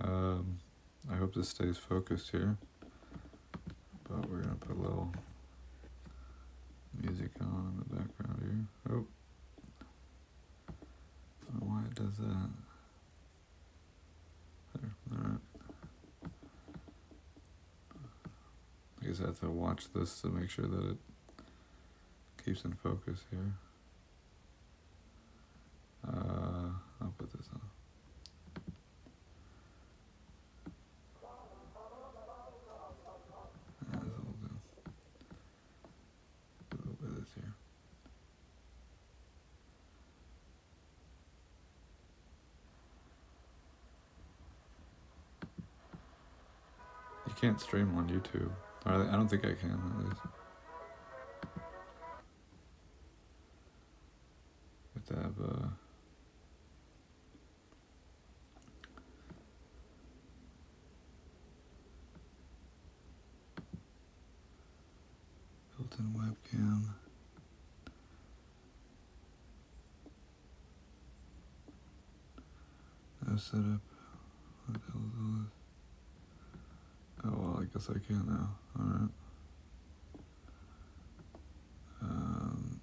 I hope this stays focused here, but we're gonna put a little music on in the background here. Oh, I don't know why it does that. There, alright. I guess I have to watch this to make sure that it keeps in focus here. I'll put this on. Yeah, this will do. A little bit of this here. You can't stream on YouTube. Or I don't think I can, at least. You have to have built-in webcam. No setup. What the hell is all this? Oh well, I guess I can now. Alright.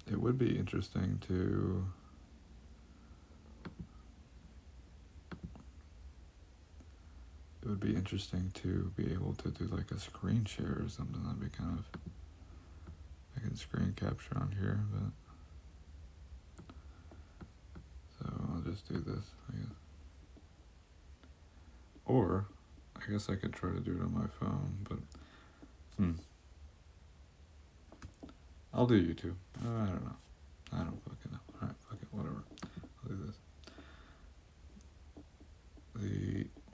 It would be interesting to be able to do like a screen share or something. That'd be kind of, I can screen capture on here, but so I'll just do this, I guess. Or I guess I could try to do it on my phone, but I'll do YouTube. I don't know. I don't fucking know. Alright, fuck it, whatever. I'll do this.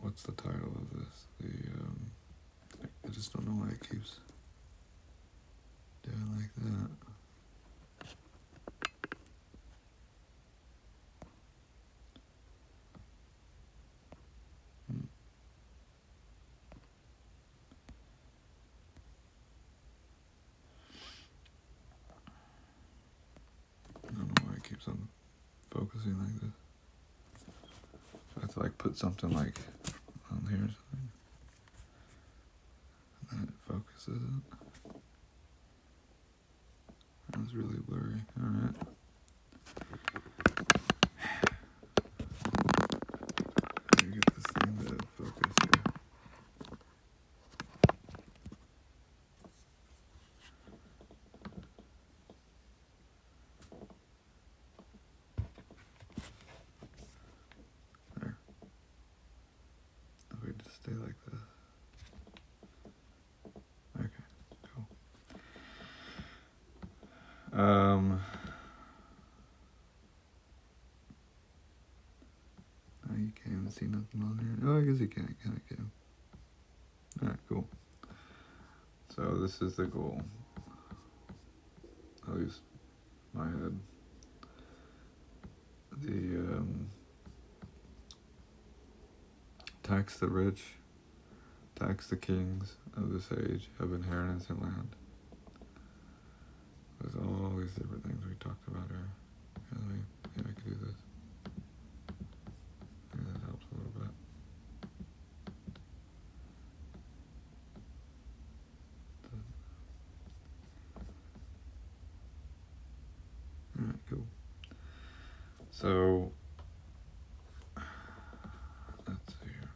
What's the title of this? I just don't know why it keeps doing like that. I don't know why it keeps on focusing like this. I have to like put something like on here or something. And then it focuses it. That was really blurry. Alright. Let me get this thing to focus here. There. If we just stay like this. Okay, cool. No, you can't even see nothing on here. Oh, I guess you can. Kind of can. Alright, cool. So this is the goal. At least my head. Tax the rich, tax the kings of this age of inheritance and land. There's all these different things we talked about here. Maybe I could do this. Maybe that helps a little bit. Alright, cool. So let's see here.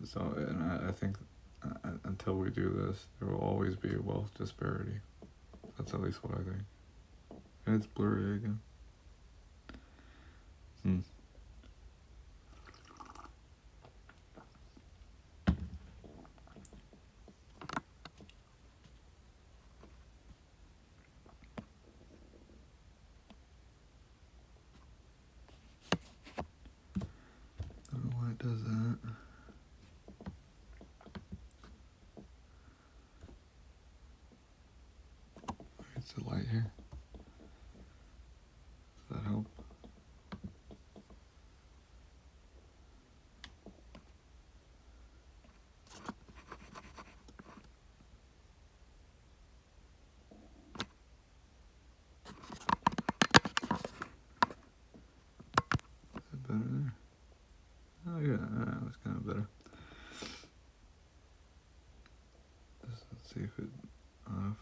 So and I think until we do this, there will always be a wealth disparity. That's at least what I think. And it's blurry again. I don't know why it does that. It's the light here. Does that help? see if it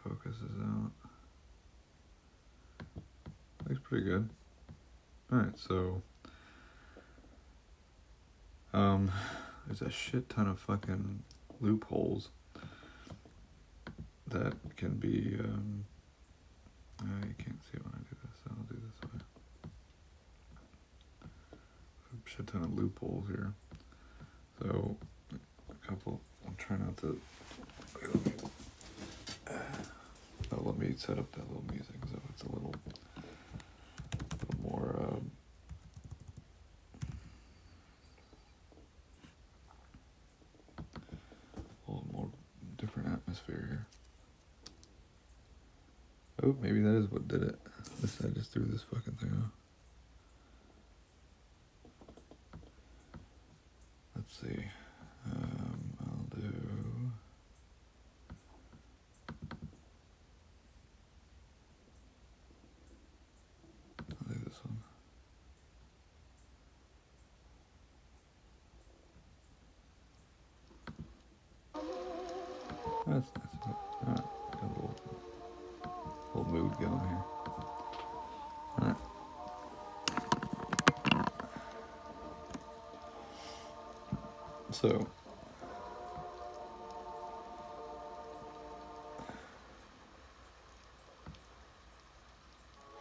focuses out. Looks pretty good. Alright, so there's a shit ton of fucking loopholes that can be you can't see it when I do this, so I'll do this way. A shit ton of loopholes here. So a couple, I'm trying not to let me set up that little music so it's a little more different atmosphere here. Oh, maybe that is what did it. I just threw this fucking thing off. Let's see. I'll do this one. That's nice. Alright, got a little mood going here. Alright. So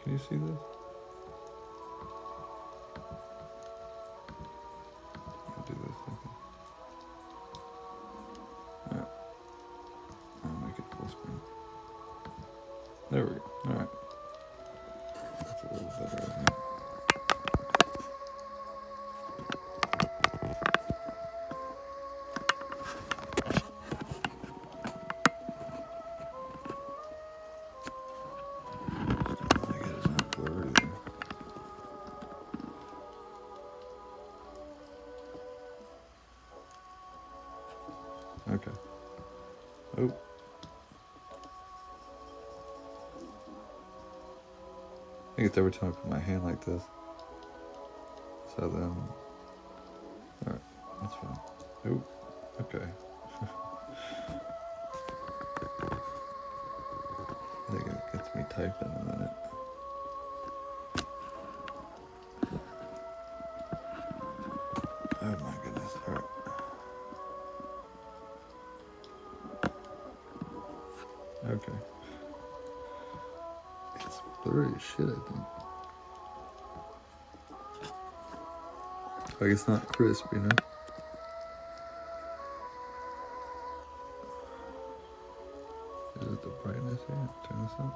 can you see this? I'll do this. Okay. Alright. I'll make it full screen. There we go. Alright. That's a little better, I think. Okay. Oh. I think it's every time I put my hand like this. So then, alright, that's fine. Oh, okay. I think it gets me typing in a minute. Oh my goodness, alright. Okay. It's blurry as shit, I think. Like it's not crisp, you know? Is it the brightness here? Turn this up.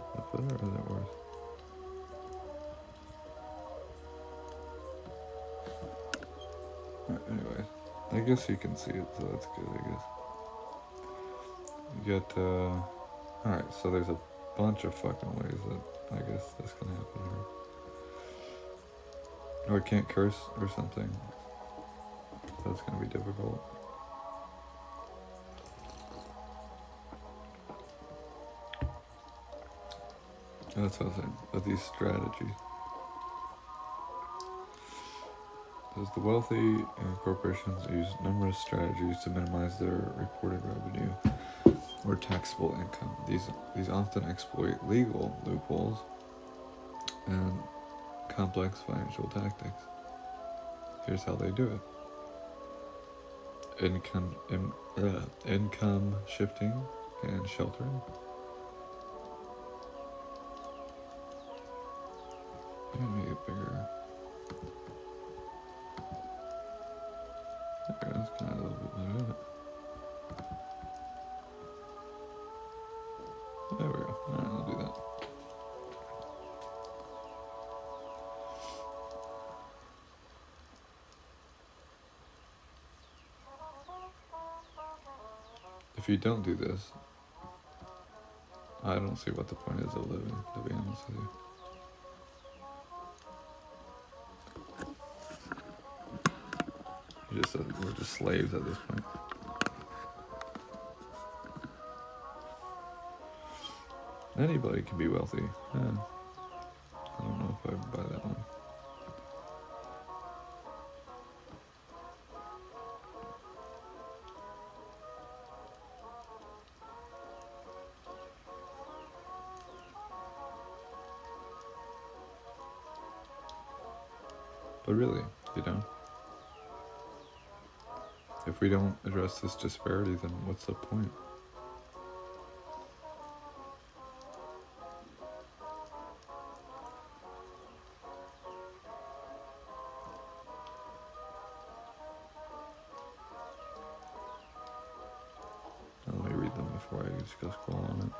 Is that better or is that worse? Alright, anyways. I guess you can see it, so that's good, I guess. You get, alright, so there's a bunch of fucking ways that I guess this can happen here. Or I can't curse or something. That's gonna be difficult. That's what I was saying, but these strategies. Says the wealthy and corporations use numerous strategies to minimize their reported revenue or taxable income. These often exploit legal loopholes and complex financial tactics. Here's how they do it. Income shifting and sheltering. I'm gonna make it bigger. Okay, that's kind of a little bit better, isn't it? There we go. Alright, I'll do that. If you don't do this, I don't see what the point is of living, to be honest with you. We're just slaves at this point. Anybody can be wealthy. Yeah. I don't know if I buy that one. But really, you know, if we don't address this disparity, then what's the point? Now, let me read them before I just go scroll on it.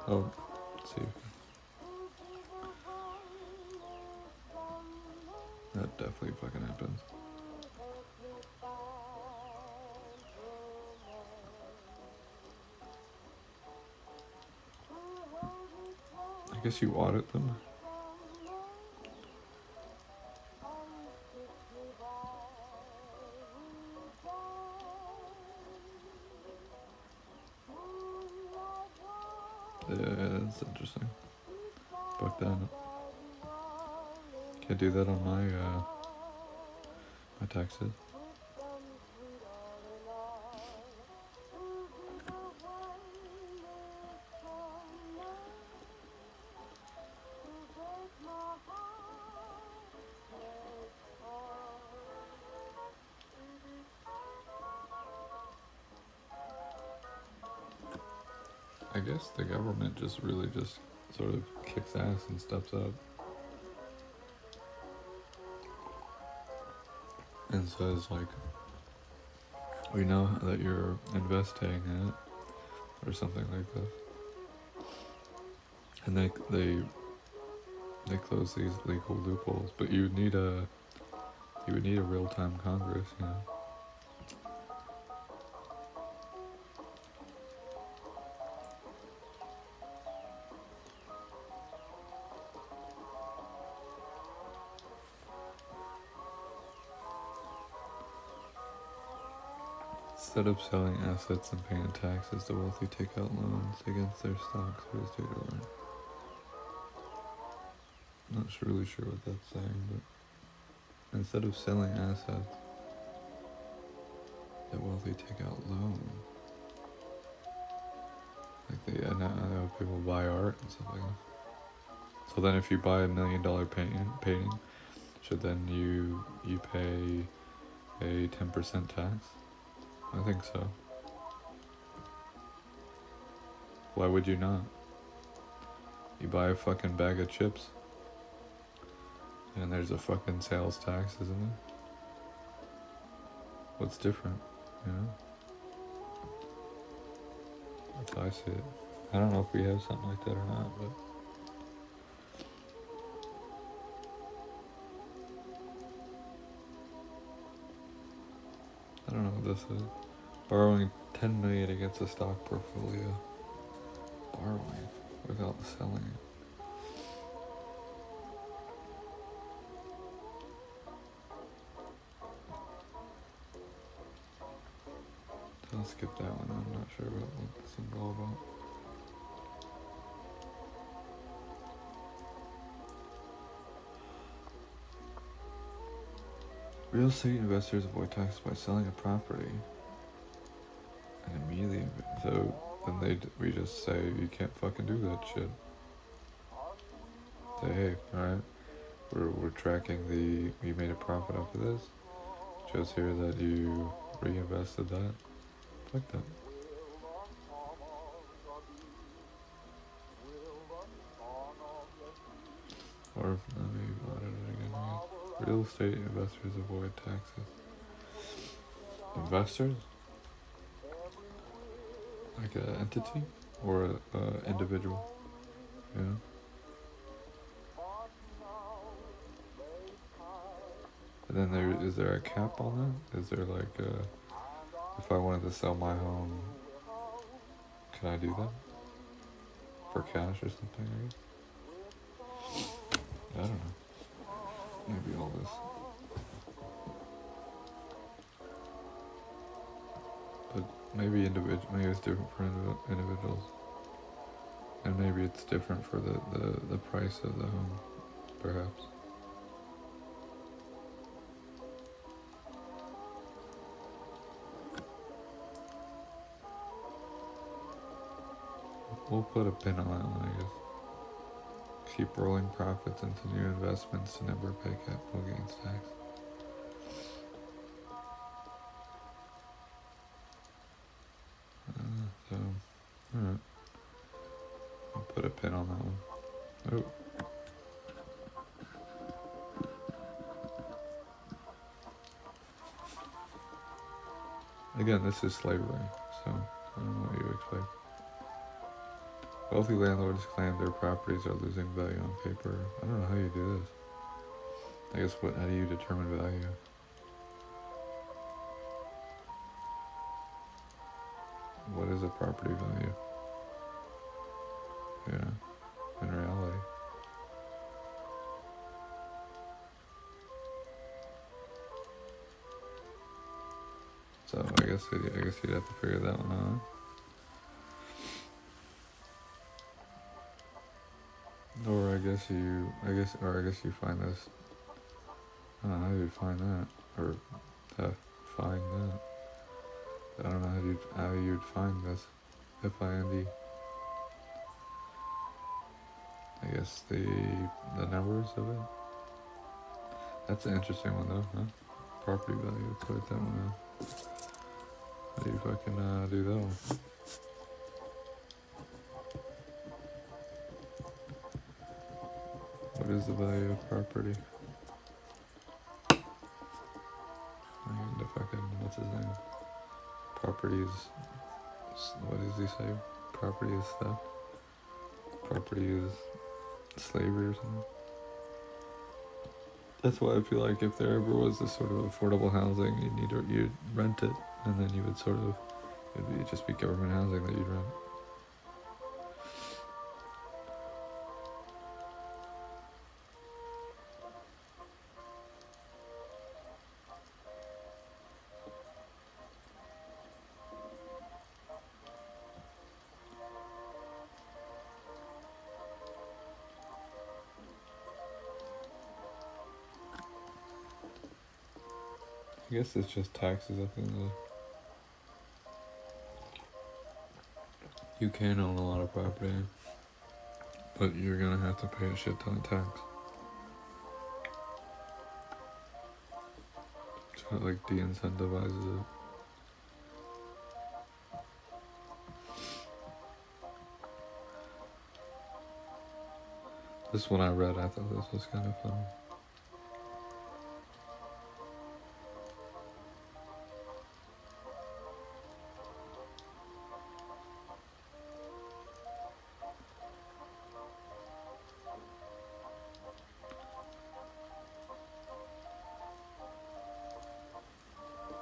Oh, let's see. That definitely fucking happens. I guess you audit them. Yeah, that's interesting. Fuck that. Can't do that on my taxes. I guess the government just really just sort of kicks ass and steps up and says, like, we know that you're investing in it or something like this, and they close these legal loopholes. But you would need a real-time Congress, you know. Instead of selling assets and paying taxes, the wealthy take out loans against their stocks for the state of Oregon. Not really sure what that's saying, but instead of selling assets, the wealthy take out loans. Like I know people buy art and stuff like that. So then, if you buy $1 million painting, should then you pay a 10% tax? I think so. Why would you not? You buy a fucking bag of chips, and there's a fucking sales tax, isn't there? What's different, you know? That's how I see it. I don't know if we have something like that or not, but I don't know what this is. Borrowing $10 million against a stock portfolio. Borrowing without selling it. So I'll skip that one. I'm not sure what this is all about. Real estate investors avoid taxes by selling a property and immediately. So then we just say you can't fucking do that shit. Say, hey, alright, we're tracking you made a profit off of this. Shows here that you reinvested that. Fuck that. Or let me audit it again. Real estate investors avoid taxes. Investors? Like an entity or an individual? Yeah. And then is there a cap on that? Is there like if I wanted to sell my home, can I do that? For cash or something, I guess? I don't know. Maybe all this. But maybe it's different for individuals. And maybe it's different for the price of the home, perhaps. We'll put a pin on that one, I guess. keep rolling profits into new investments to never pay capital gains tax. So, alright. I'll put a pin on that one. Oh. Again, this is slavery, so I don't know what you expect. Wealthy landlords claim their properties are losing value on paper. I don't know how you do this. I guess how do you determine value? What is a property value? Yeah, in reality. So I guess you'd have to figure that one out. Or I guess you find this. I don't know how you'd find that, or find that. I don't know how you'd find this. FIND. I guess the numbers of it. That's an interesting one though, huh? Property value. Let's write that one out. How do you fucking do that one? What is the value of property? And the fucking, what's his name? Property is, what does he say? Property is theft? Property is slavery or something? That's why I feel like if there ever was this sort of affordable housing, you'd rent it, and then you would sort of, it'd just be government housing that you'd rent. I guess it's just taxes at the end of the day. You can own a lot of property, but you're gonna have to pay a shit ton of tax. So it like de-incentivizes it. This one I read, I thought this was kind of funny.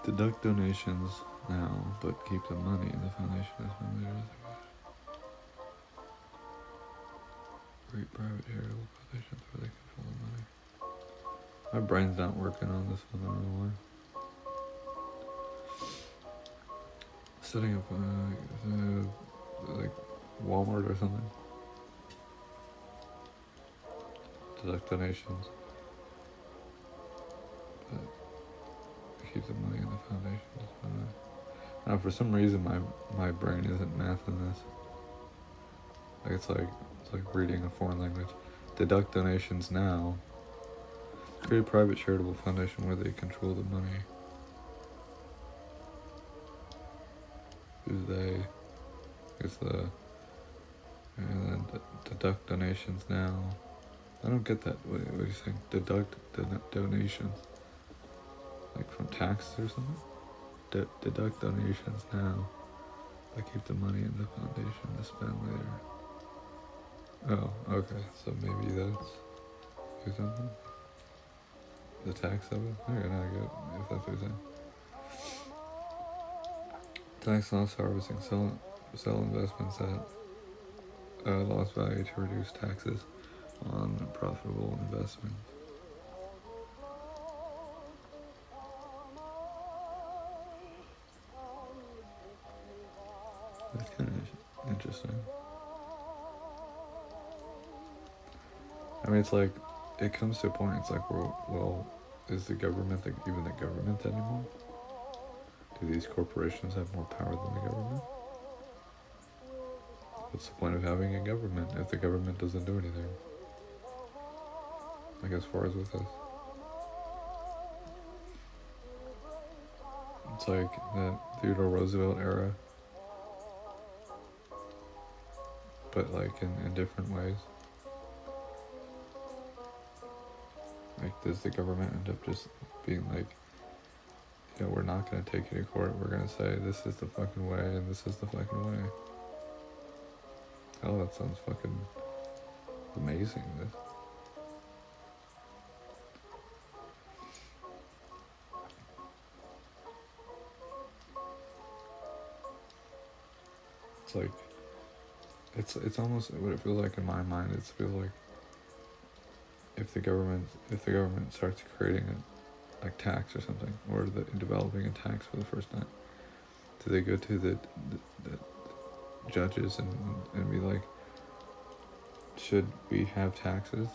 Deduct donations now, but keep the money in the foundation as when there is a great private charitable foundations where they control the money. My brain's not working on this one, I don't know why. Setting up like Walmart or something. Deduct donations, but keep the money in the foundation. Now, for some reason, my brain isn't mathing this. Like it's like reading a foreign language. Deduct donations now. Create a private charitable foundation where they control the money. Who's they? It's and then deduct donations now. I don't get that. What do you think? Deduct donations. Like from taxes or something? Deduct donations now, but keep the money in the foundation to spend later. Oh, okay, so maybe that's or something? The tax of it? Okay, now I get it, if that's what you're saying. Tax loss harvesting, sell investments at loss value to reduce taxes on profitable investments. That's kind of interesting. I mean, it's like, it comes to a point, it's like, well, is the government even the government anymore? Do these corporations have more power than the government? What's the point of having a government if the government doesn't do anything? like as far as with this. It's like the Theodore Roosevelt era, but like in different ways. Like, does the government end up just being like, you know, we're not going to take you to court, we're going to say this is the fucking way and this is the fucking way. Oh, that sounds fucking amazing. This. It's like, it's almost what it feels like in my mind. It feels like if the government starts creating a like tax or something, or developing a tax for the first time, do they go to the judges and be like, should we have taxes?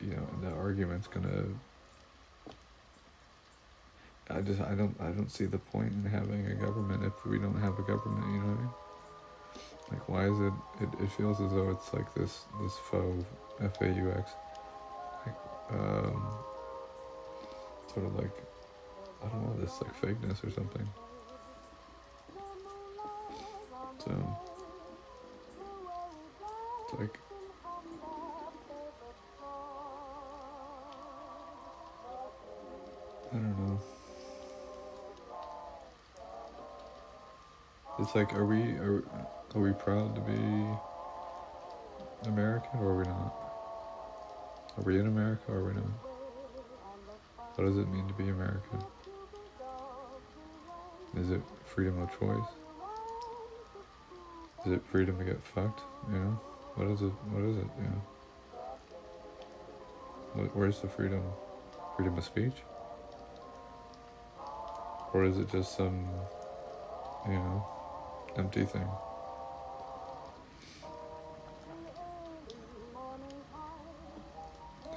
You know, and the argument's gonna. I don't see the point in having a government if we don't have a government. You know what I mean? Like, why is it feels as though it's like this faux FAUX, like sort of like, I don't know, this like fakeness or something. So it's like, I don't know. It's like, are we proud to be American, or are we not? Are we in America, or are we not? What does it mean to be American? Is it freedom of choice? Is it freedom to get fucked? You know? What is it? You know? Where's the freedom? Freedom of speech? Or is it just some, you know, empty thing?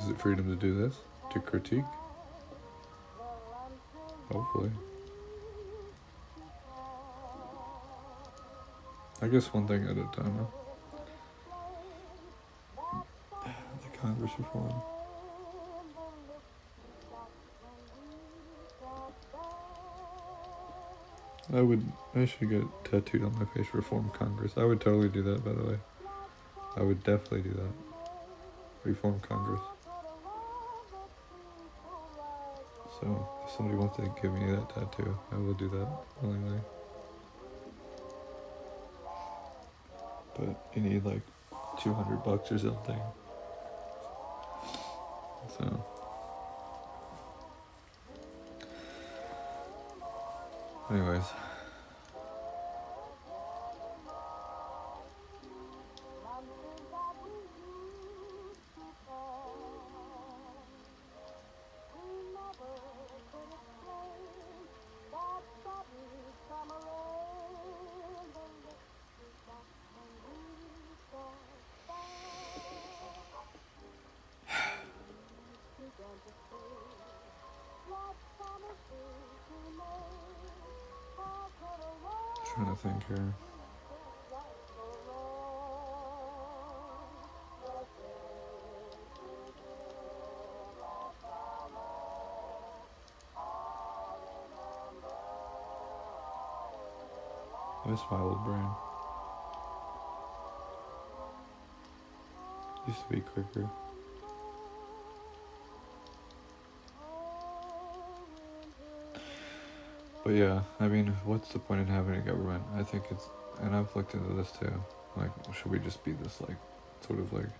Is it freedom to do this? To critique? Hopefully. I guess one thing at a time. The Congress reform. I should get tattooed on my face, reform Congress. I would totally do that, by the way. I would definitely do that. Reform Congress. So, if somebody wants to give me that tattoo, I will do that willingly. But you need like $200 or something. So, anyways. Trying to think here. I miss my old brain. Used to be quicker. But yeah, I mean, what's the point in having a government? I think it's, and I've looked into this too, like, should we just be this, like, sort of like,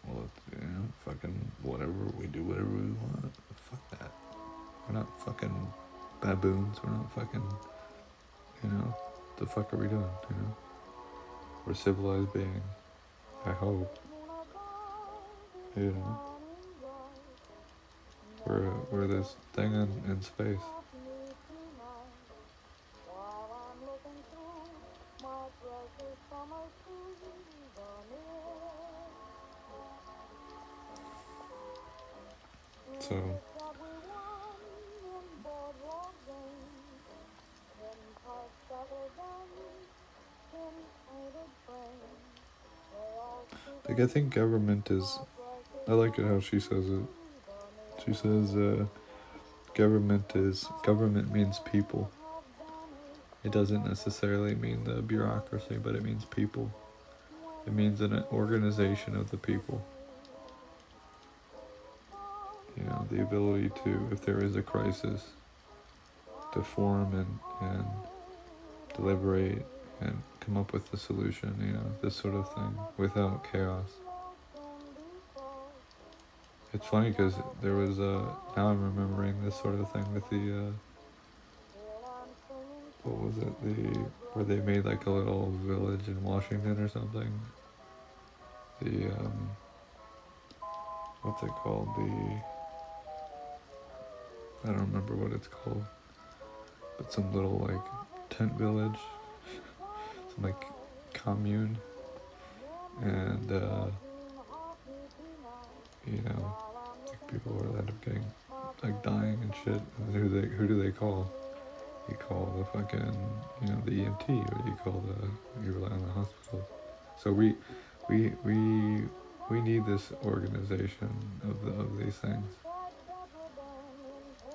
well, you know, fucking whatever, we do whatever we want. Fuck that. We're not fucking baboons, we're not fucking, you know, the fuck are we doing, you know? We're civilized beings, I hope. You know? We're this thing in space. So, Like, I think government is, I like it how she says it. She says, government means people. It doesn't necessarily mean the bureaucracy, but it means people. It means an organization of the people. You know, the ability to, if there is a crisis, to form and deliberate and come up with a solution, you know, this sort of thing, without chaos. It's funny because there was now I'm remembering this sort of thing with the, what was it, where they made like a little village in Washington or something. The, what's it called, I don't remember what it's called, but some little like tent village, some like commune, and you know, like people were end up getting like dying and shit. And who do they call? You call the fucking, you know, the EMT, or you call you rely on the hospital. So we need this organization of these things.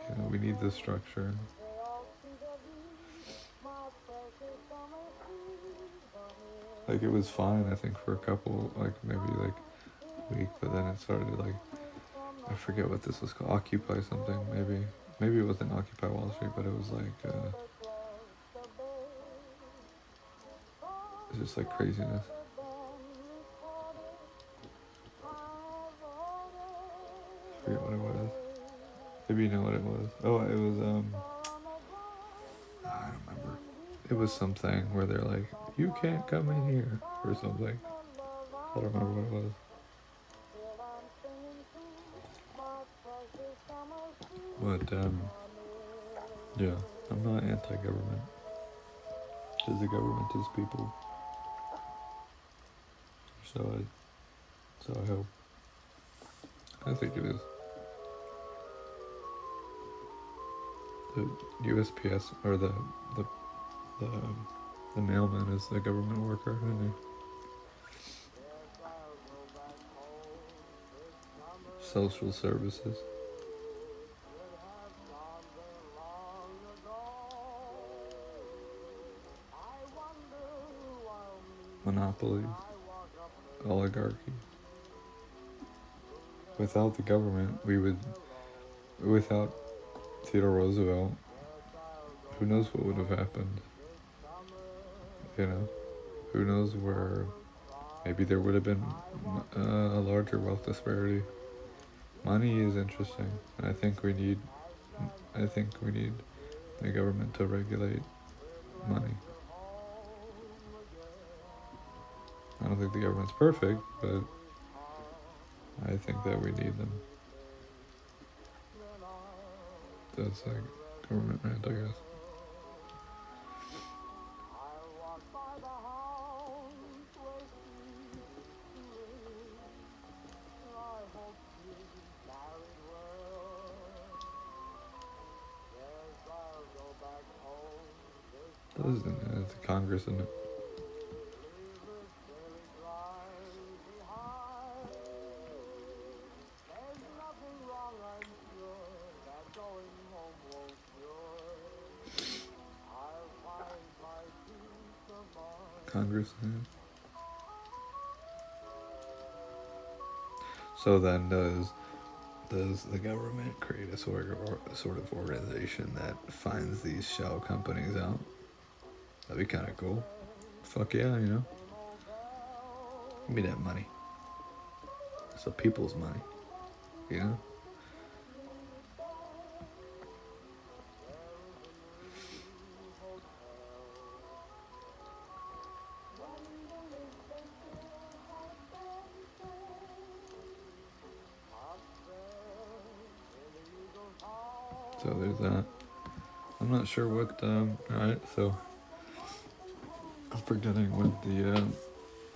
You know, we need this structure. Like, it was fine, I think, for a couple, like, maybe, like, a week, but then it started, like, I forget what this was called, Occupy something, maybe. Maybe it wasn't Occupy Wall Street, but it was, like, it's just, like, craziness. I forget what it was. Maybe you know what it was. Oh, it was, I don't remember. It was something where they're like, you can't come in here, or something. I don't remember what it was. But, yeah, I'm not anti-government. Because the government is people. So I hope. I think it is. The USPS, or the mailman is the government worker, isn't he? Social services. Monopolies. Oligarchy. Without the government, without Theodore Roosevelt, who knows what would have happened? You know, who knows where, maybe there would have been a larger wealth disparity. Money is interesting, and I think we need the government to regulate money. I don't think the government's perfect, but I think that we need them. That's like government rant, I guess. It's Congress, isn't it? Congress, yeah. So then does the government create a sort of organization that finds these shell companies out? That'd be kind of cool. Fuck yeah, you know? Give me that money. It's the people's money, you know? So there's that. I'm not sure what, alright, so I'm forgetting what the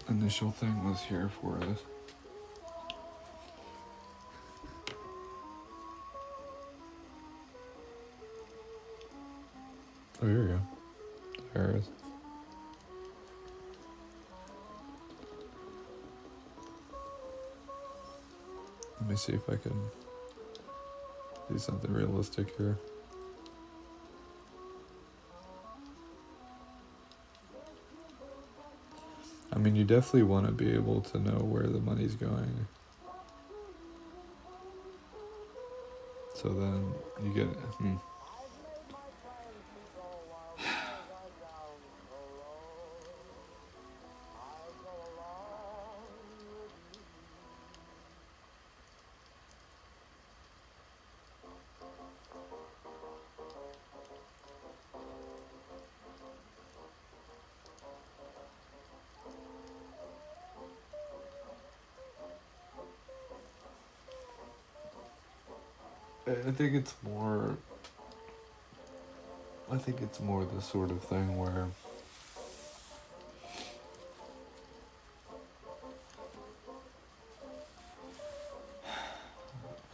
initial thing was here for us. Oh, here we go. There it is. Let me see if I can do something realistic here. I mean, you definitely want to be able to know where the money's going. So then you get... I think it's more the sort of thing where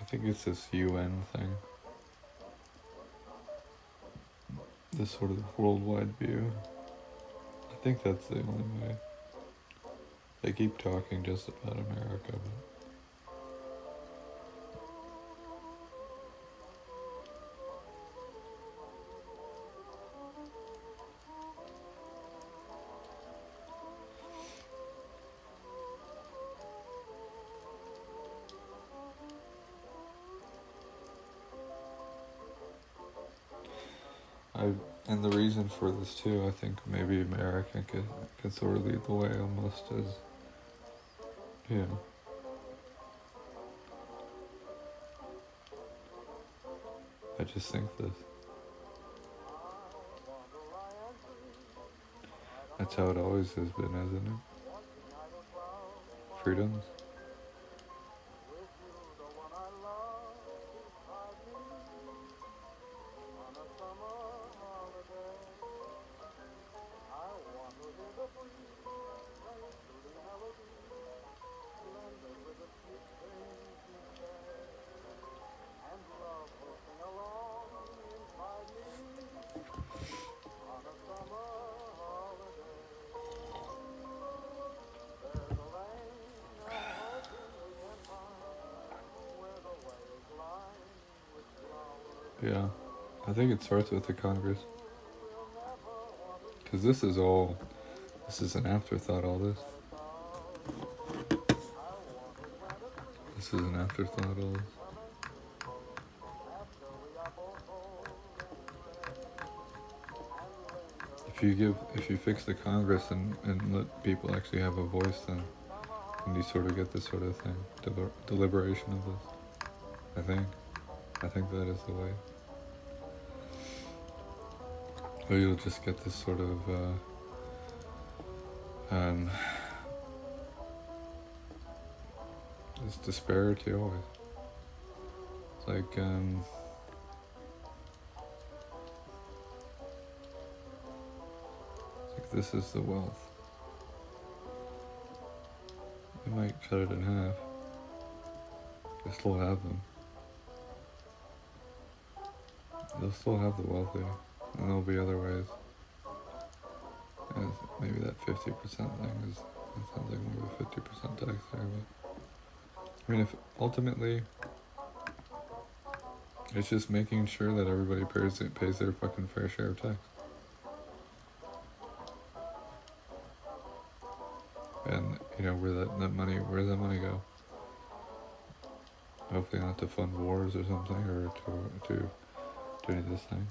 I think it's this UN thing. This sort of worldwide view. I think that's the only way. They keep talking just about America, but and the reason for this too, I think maybe America could sort of lead the way almost as, I just think this. That's how it always has been, hasn't it? Freedoms. Yeah, I think it starts with the Congress. Because this is an afterthought, all this. This is an afterthought, all this. If you fix the Congress and let people actually have a voice, then you sort of get this sort of thing, deliberation of this, I think that is the way. Or you'll just get this sort of this disparity always. It's like this is the wealth. You might cut it in half. They still have them. They'll still have the wealthy. And there'll be other ways. As maybe that 50% thing it sounds like more of a 50% tax there, but I mean, if ultimately it's just making sure that everybody pays their fucking fair share of tax. And where's that money go? Hopefully not to fund wars or something, or to do any of this thing.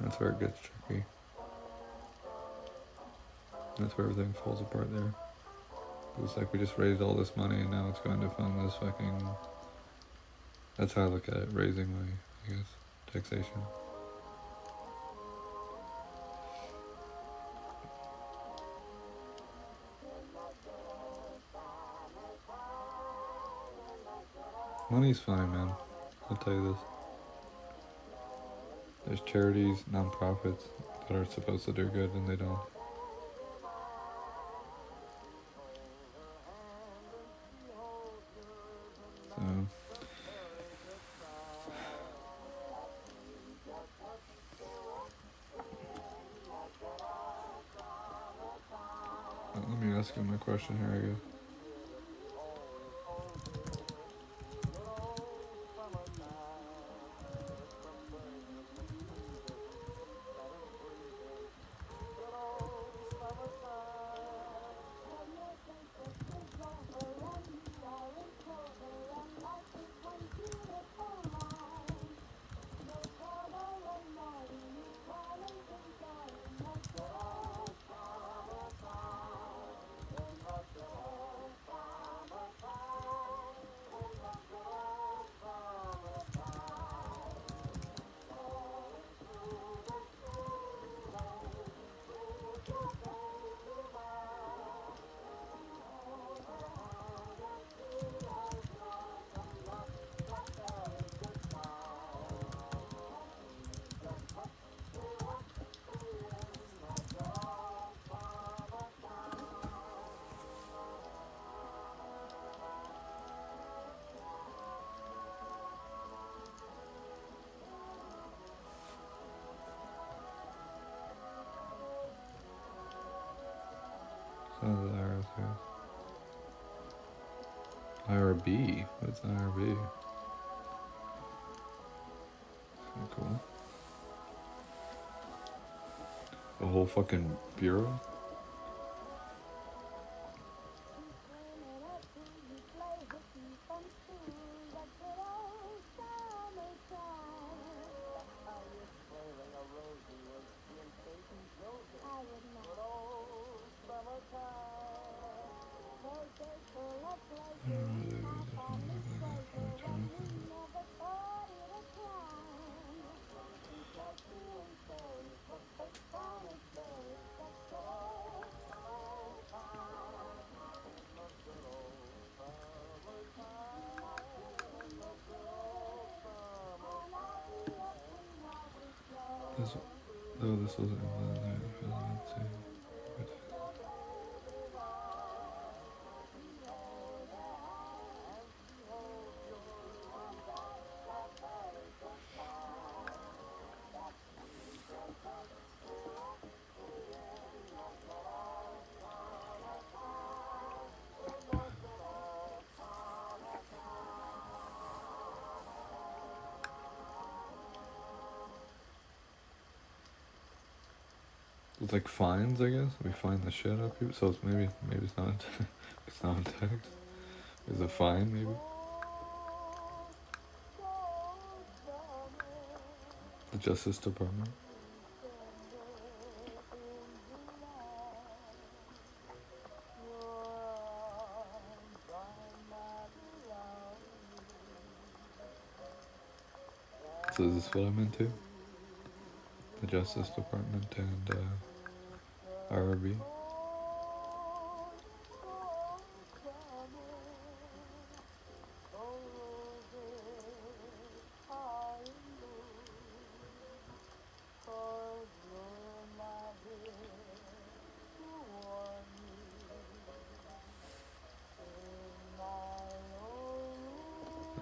That's where it gets tricky. That's where everything falls apart there. It's like we just raised all this money and now it's going to fund this fucking... That's how I look at it, raising money, I guess, taxation. Money's fine, man. I'll tell you this. There's charities, non-profits that are supposed to do good and they don't. So, let me ask you my question here, I guess. IRB? What's IRB? Kinda cool. The whole fucking bureau? Though this wasn't it's like fines, I guess. We fine the shit out of people. So it's maybe it's not it's not a tax. It's a fine, maybe. The Justice Department. So is this what I'm into? The Justice Department and IRB.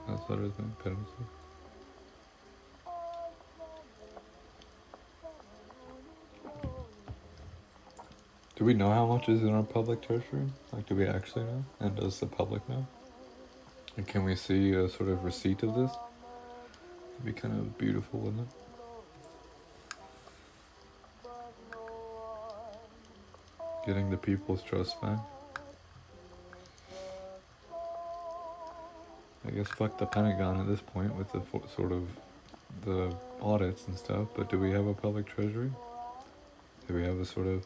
That's what it is, penalty. Do we know how much is in our public treasury? Like, do we actually know? And does the public know? And can we see a sort of receipt of this? It'd be kind of beautiful, wouldn't it? Getting the people's trust back. I guess fuck the Pentagon at this point with the sort of the audits and stuff, but do we have a public treasury? Do we have a sort of,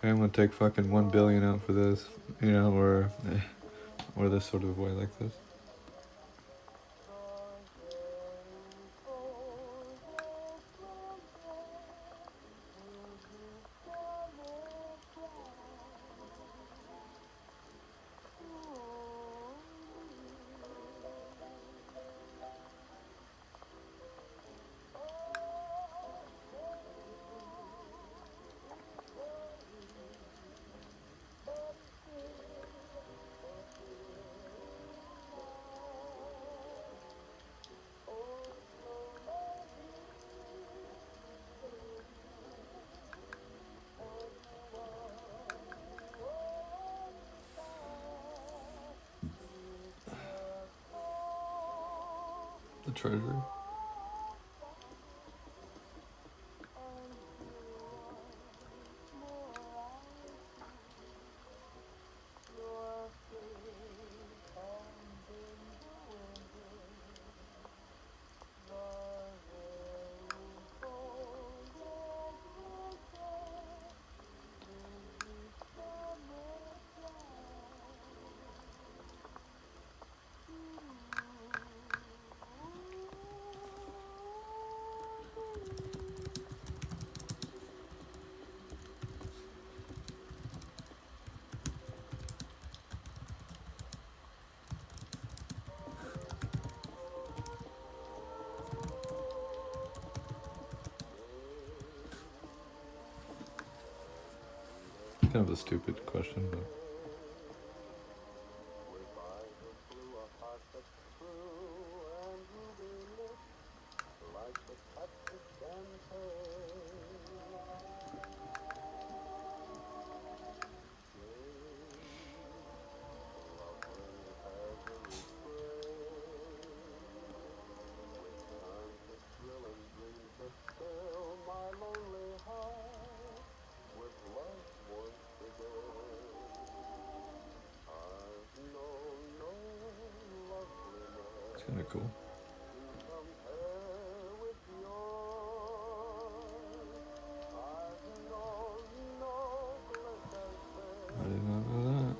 hey, I'm gonna take fucking $1 billion out for this, you know, or this sort of way like this? The treasury. Kind of a stupid question, but pretty cool. I did not know that.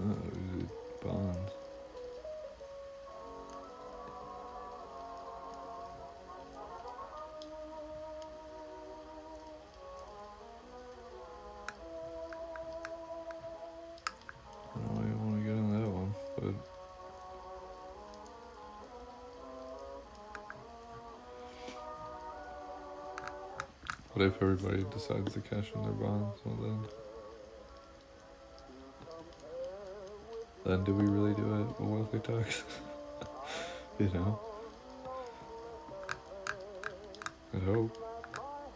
Oh, bonds. I don't really want to get on that one, but what if everybody decides to cash in their bonds? Well then do we really do a wealthy tax? You know? I hope.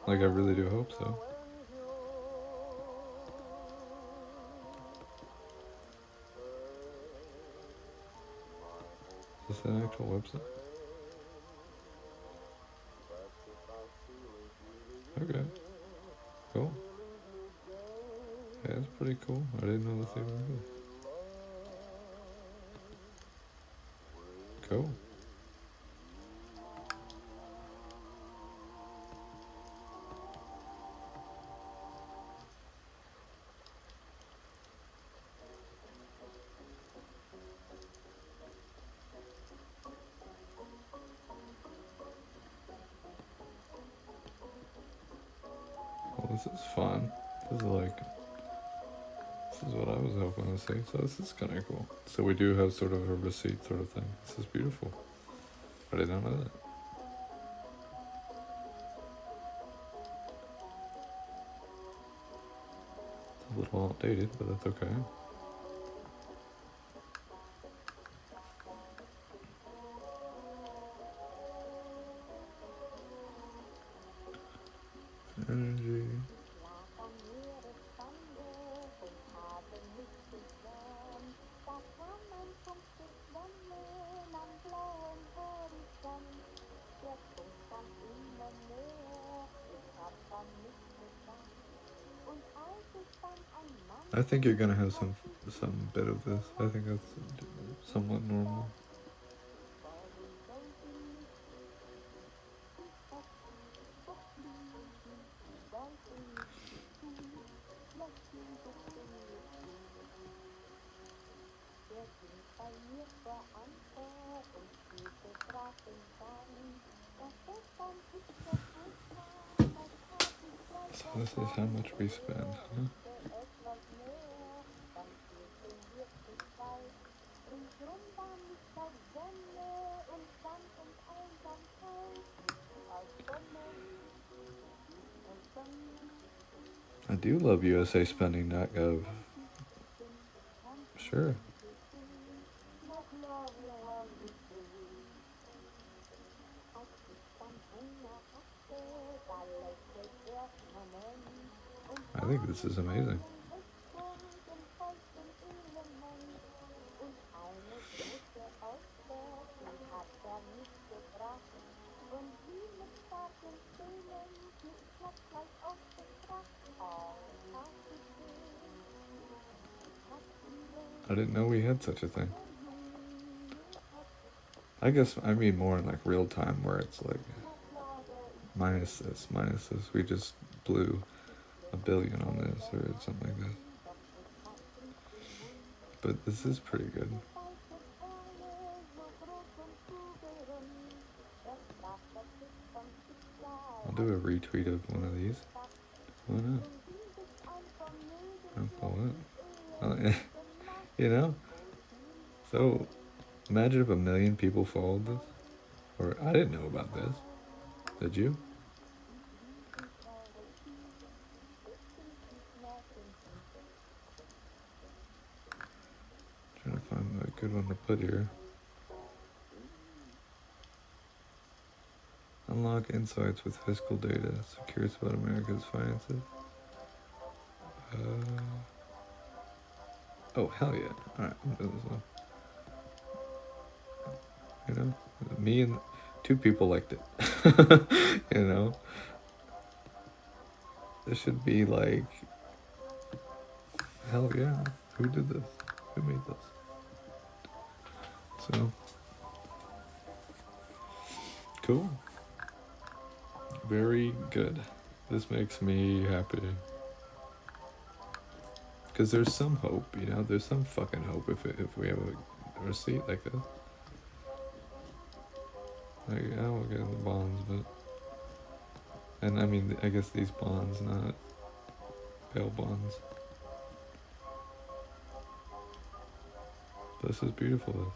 Like, I really do hope so. Is this an actual website? Okay. Cool. Yeah, it's pretty cool. I didn't know this even existed. Cool. Well, this is fun. This is what I was hoping to see. So this is kind of cool. So we do have sort of a receipt sort of thing. This is beautiful. I did not know that. It's a little outdated, but that's okay. Energy. I think you're gonna have some bit of this. I think that's somewhat normal. So this is how much we spend, huh? I do love usaspending.gov. Sure. I think this is amazing. I didn't know we had such a thing. I guess I mean more in like real time where it's like minus this. We just blew $1 billion on this or something like that. But this is pretty good. I'll do a retweet of one of these. Why not? What? You know? So, imagine if 1 million people followed this. Or, I didn't know about this. Did you? Trying to find a good one to put here. Unlock insights with fiscal data. So curious about America's finances. Oh, hell yeah. Alright, I'm doing this one. You know? Me and 2 people liked it. You know? This should be like... Hell yeah. Who did this? Who made this? So... Cool. Very good. This makes me happy. Because there's some hope, you know? There's some fucking hope if we have a receipt like this. Like, yeah, we'll get the bonds, but... And I mean, I guess these bonds, not bail bonds. This is beautiful.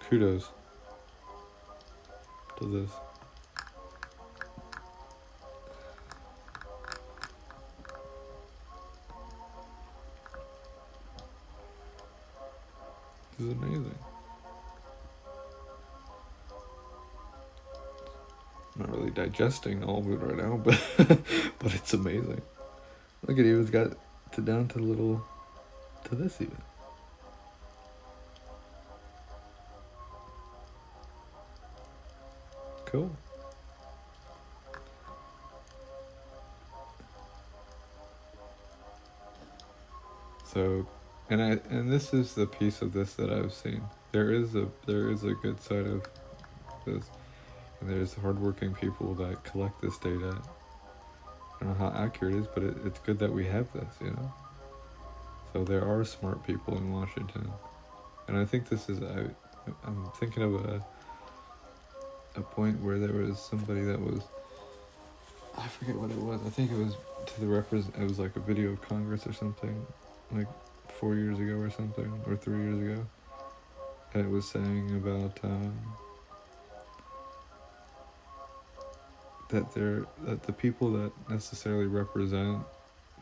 Kudos to this. This is amazing. I'm not really digesting all of it right now, but but it's amazing. Look at it, it's got down to little, to this even. Cool. So, and this is the piece of this that I've seen. There is a good side of this, and there's hardworking people that collect this data. I don't know how accurate it is, but it's good that we have this, you know? So there are smart people in Washington. And I think this is, I'm thinking of a point where there was somebody that was, I forget what it was. I think it was it was like a video of Congress or something, like 4 years ago or something, or 3 years ago. And it was saying about, that the people that necessarily represent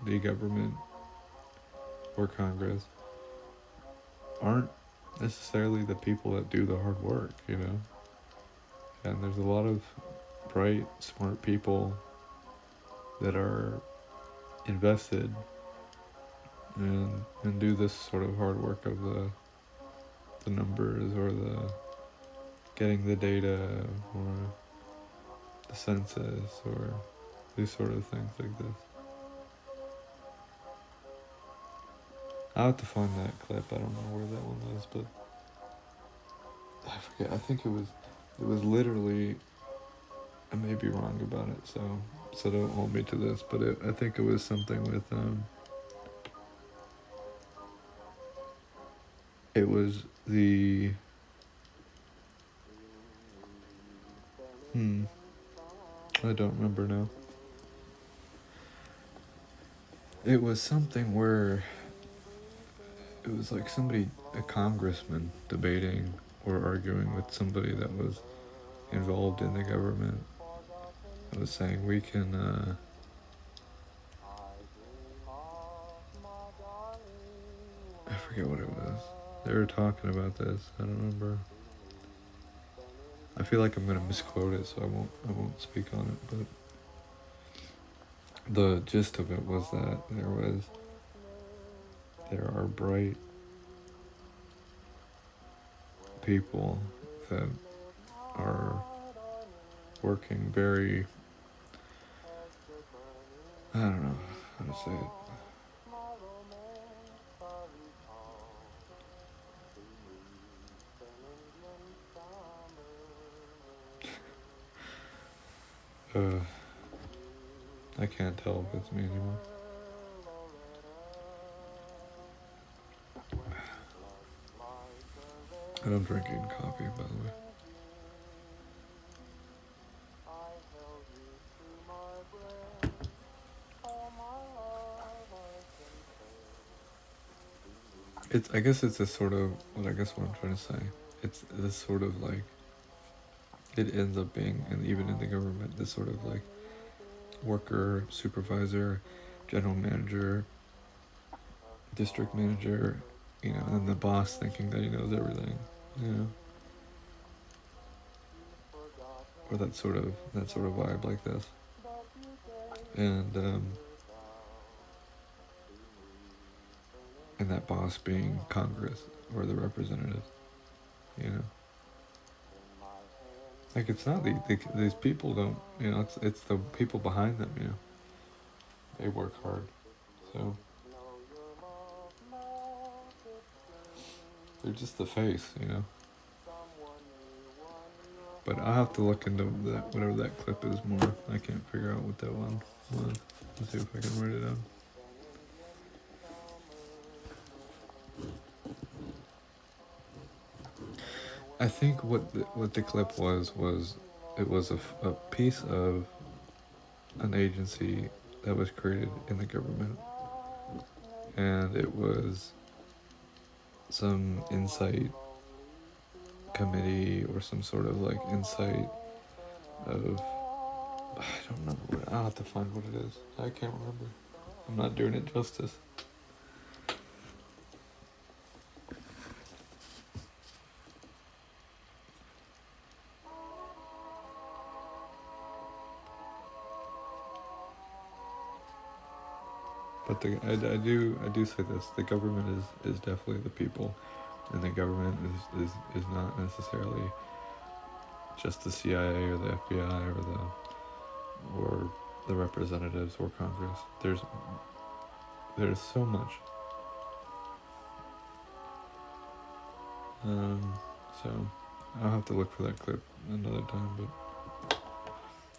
the government or Congress aren't necessarily the people that do the hard work, you know? And there's a lot of bright, smart people that are invested and do this sort of hard work of the numbers or the getting the data or the census or these sort of things like this. I'll have to find that clip. I don't know where that one was, but I forget. I think it was literally, I may be wrong about it, so don't hold me to this, but I think it was something with, it was the, I don't remember now. It was something where it was like a congressman debating or arguing with somebody that was involved in the government. I was saying we can, I forget what it was. They were talking about this. I don't remember. I feel like I'm gonna misquote it, so I won't speak on it. But the gist of it was that there are bright people that are working very, I don't know how to say it. I can't tell if it's me anymore. And I'm drinking coffee, by the way. I guess it's a sort of, what I'm trying to say. It's this sort of like, it ends up being, and even in the government, this sort of like worker, supervisor, general manager, district manager, and the boss thinking that he knows everything, or that sort of vibe like this, and and that boss being Congress or the representatives, like it's not these people don't, it's the people behind them, they work hard, so they're just the face, But I'll have to look into that, whatever that clip is more. I can't figure out what that one was. Let's see if I can write it down. I think what the clip was it was a piece of an agency that was created in the government, and it was some insight committee or some sort of like insight of, I don't remember I'll have to find what it is. I can't remember. I'm not doing it justice. But I do say this: the government is definitely the people, and the government is not necessarily just the CIA or the FBI or the representatives or Congress. There's so much. So I'll have to look for that clip another time. But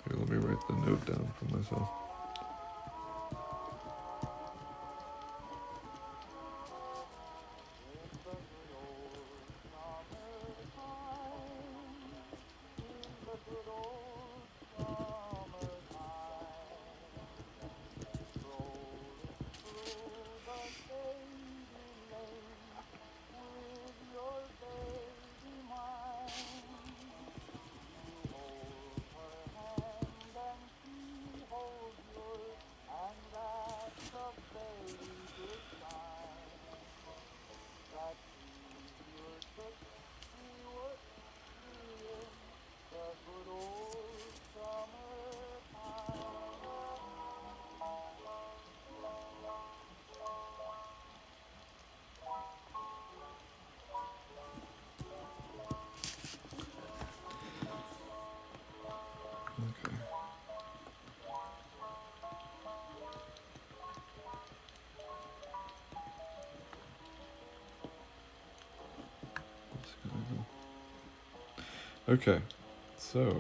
here, let me write the note down for myself. Okay. Okay, so let's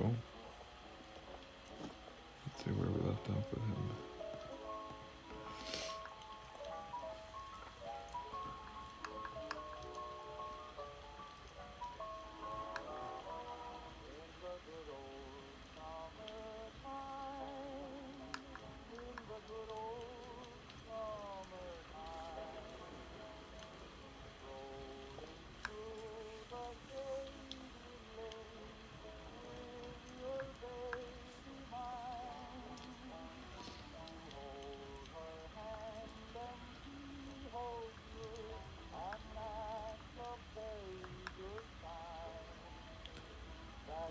see where we left off with him.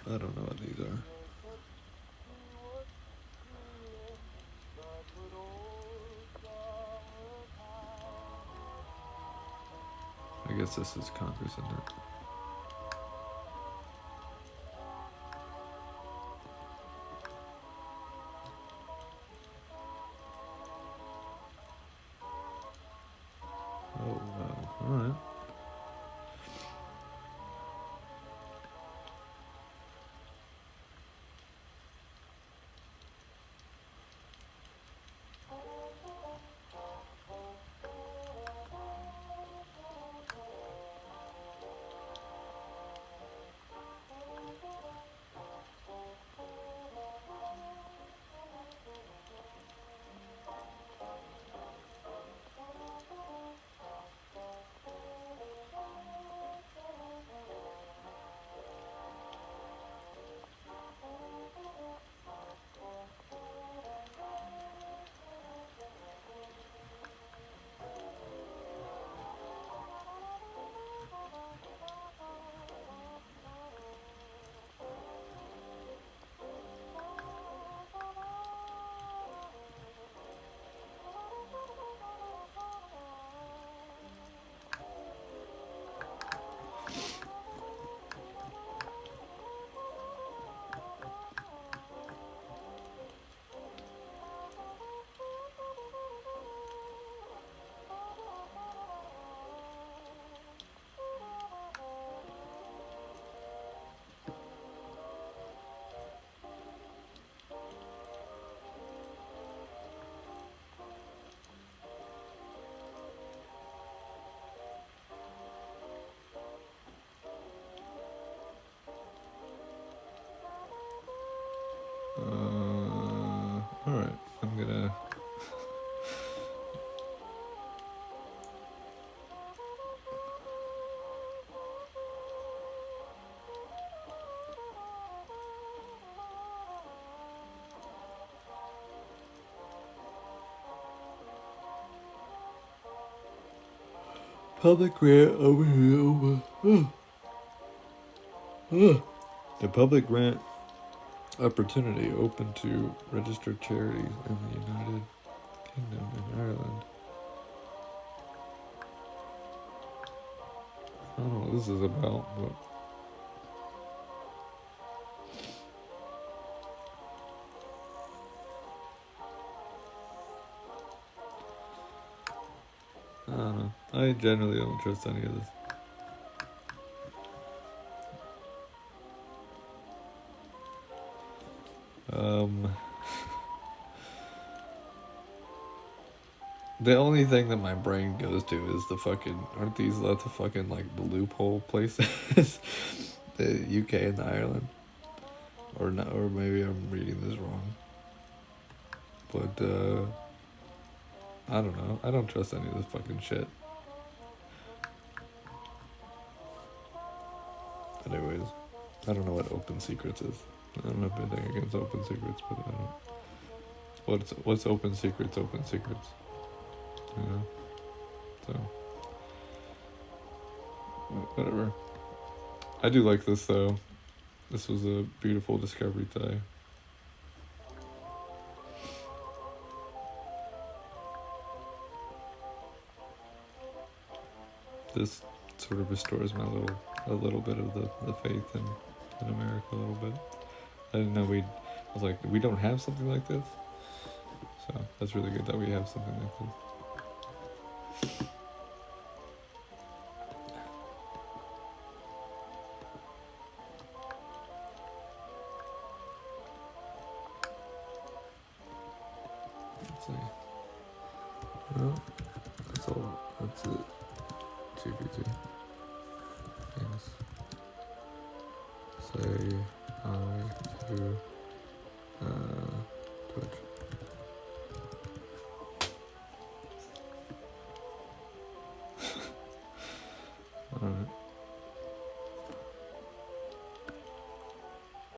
I don't know what these are. I guess this is Congress, isn't it? Oh, wow. Alright. public grant the public grant opportunity open to registered charities in the United Kingdom and Ireland. I don't know what this is about, but I don't know. I generally don't trust any of this. The only thing that my brain goes to is the fucking, aren't these lots of fucking like the loophole places? The UK and Ireland. Or not, or maybe I'm reading this wrong. But I don't know. I don't trust any of this fucking shit. Anyways, I don't know what open secrets is. I don't have anything against open secrets, but I don't. What's open secrets? Open secrets. You know. So whatever. I do like this though. This was a beautiful discovery today. This sort of restores a little bit of the faith in America a little bit. I didn't know I was like, we don't have something like this. So that's really good that we have something like this. Let's see. Well, that's all. That's it. GPT. Things. Say hi to